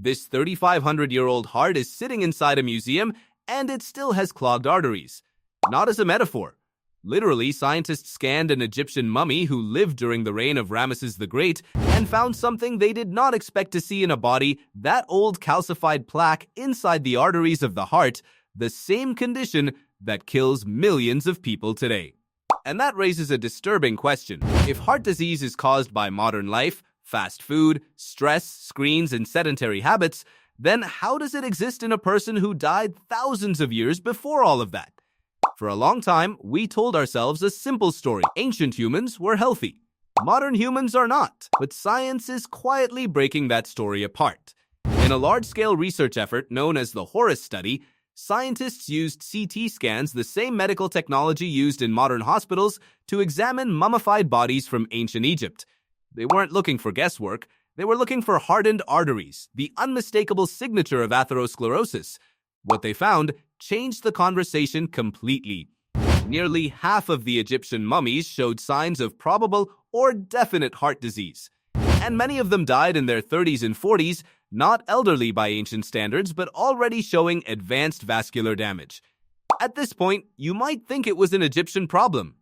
This 3,500-year-old heart is sitting inside a museum, and it still has clogged arteries. Not as a metaphor. Literally, scientists scanned an Egyptian mummy who lived during the reign of Ramesses the Great and found something they did not expect to see in a body: that old calcified plaque inside the arteries of the heart, the same condition that kills millions of people today. And that raises a disturbing question. If heart disease is caused by modern life, fast food, stress, screens, and sedentary habits, then how does it exist in a person who died thousands of years before all of that? For a long time, we told ourselves a simple story. Ancient humans were healthy. Modern humans are not. But science is quietly breaking that story apart. In a large-scale research effort known as the Horus Study, scientists used CT scans, the same medical technology used in modern hospitals, to examine mummified bodies from ancient Egypt. They weren't looking for guesswork. They were looking for hardened arteries, the unmistakable signature of atherosclerosis. What they found changed the conversation completely. Nearly half of the Egyptian mummies showed signs of probable or definite heart disease. And many of them died in their 30s and 40s, not elderly by ancient standards, but already showing advanced vascular damage. At this point, you might think it was an Egyptian problem.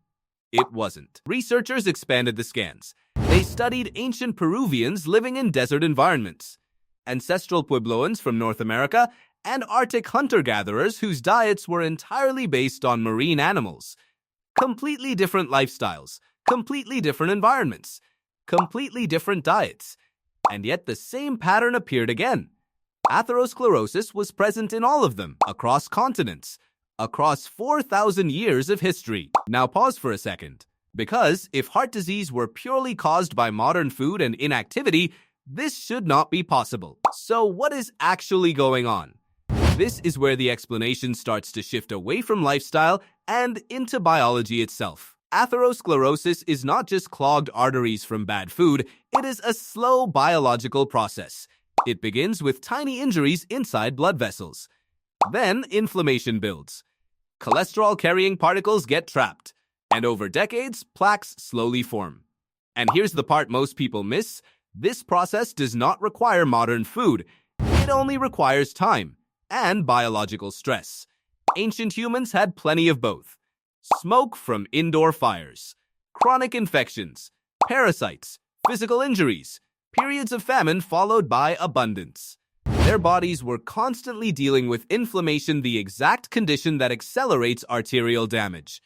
It wasn't. Researchers expanded the scans. They studied ancient Peruvians living in desert environments, ancestral Puebloans from North America, and Arctic hunter-gatherers whose diets were entirely based on marine animals. Completely different lifestyles, completely different environments, completely different diets. And yet the same pattern appeared again. Atherosclerosis was present in all of them, across continents, across 4,000 years of history. Now pause for a second. Because if heart disease were purely caused by modern food and inactivity, this should not be possible. So what is actually going on? This is where the explanation starts to shift away from lifestyle and into biology itself. Atherosclerosis is not just clogged arteries from bad food, it is a slow biological process. It begins with tiny injuries inside blood vessels. Then inflammation builds. Cholesterol-carrying particles get trapped. And over decades, plaques slowly form. And here's the part most people miss. This process does not require modern food. It only requires time and biological stress. Ancient humans had plenty of both. Smoke from indoor fires, chronic infections, parasites, physical injuries, periods of famine followed by abundance. Their bodies were constantly dealing with inflammation, the exact condition that accelerates arterial damage.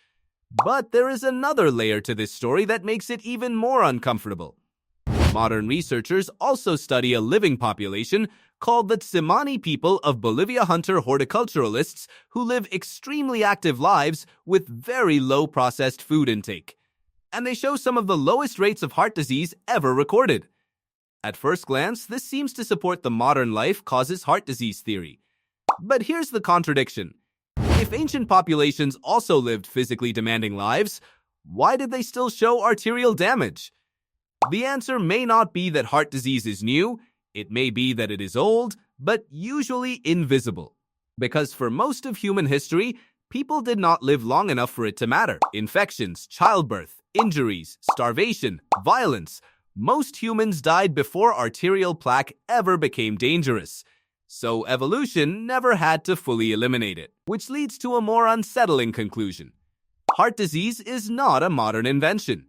But there is another layer to this story that makes it even more uncomfortable. Modern researchers also study a living population called the Tsimane people of Bolivia, hunter horticulturalists who live extremely active lives with very low processed food intake. And they show some of the lowest rates of heart disease ever recorded. At first glance, this seems to support the modern life causes heart disease theory. But here's the contradiction. If ancient populations also lived physically demanding lives, why did they still show arterial damage? The answer may not be that heart disease is new. It may be that it is old, but usually invisible. Because for most of human history, people did not live long enough for it to matter. Infections, childbirth, injuries, starvation, violence. Most humans died before arterial plaque ever became dangerous. So evolution never had to fully eliminate it, which leads to a more unsettling conclusion. Heart disease is not a modern invention.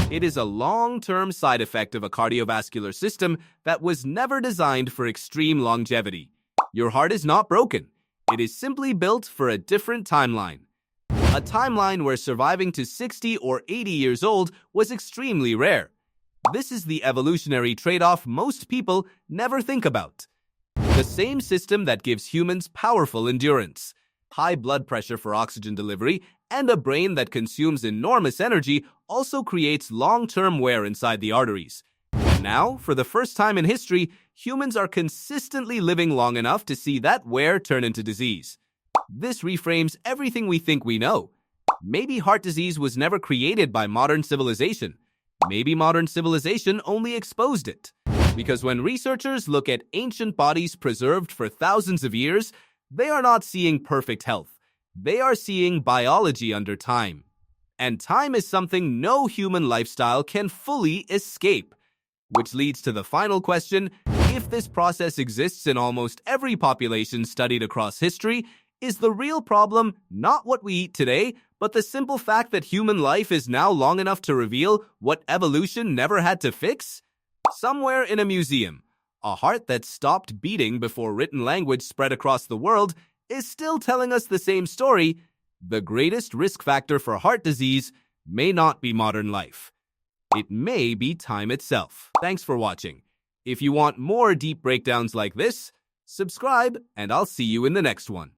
It is a long-term side effect of a cardiovascular system that was never designed for extreme longevity. Your heart is not broken. It is simply built for a different timeline. A timeline where surviving to 60 or 80 years old was extremely rare. This is the evolutionary trade-off most people never think about. The same system that gives humans powerful endurance, high blood pressure for oxygen delivery, and a brain that consumes enormous energy also creates long-term wear inside the arteries. And now, for the first time in history, humans are consistently living long enough to see that wear turn into disease. This reframes everything we think we know. Maybe heart disease was never created by modern civilization. Maybe modern civilization only exposed it. Because when researchers look at ancient bodies preserved for thousands of years, they are not seeing perfect health. They are seeing biology under time. And time is something no human lifestyle can fully escape. Which leads to the final question, If this process exists in almost every population studied across history, is the real problem not what we eat today, but the simple fact that human life is now long enough to reveal what evolution never had to fix? Somewhere in a museum, a heart that stopped beating before written language spread across the world is still telling us the same story. The greatest risk factor for heart disease may not be modern life. It may be time itself. Thanks for watching. If you want more deep breakdowns like this, subscribe and I'll see you in the next one.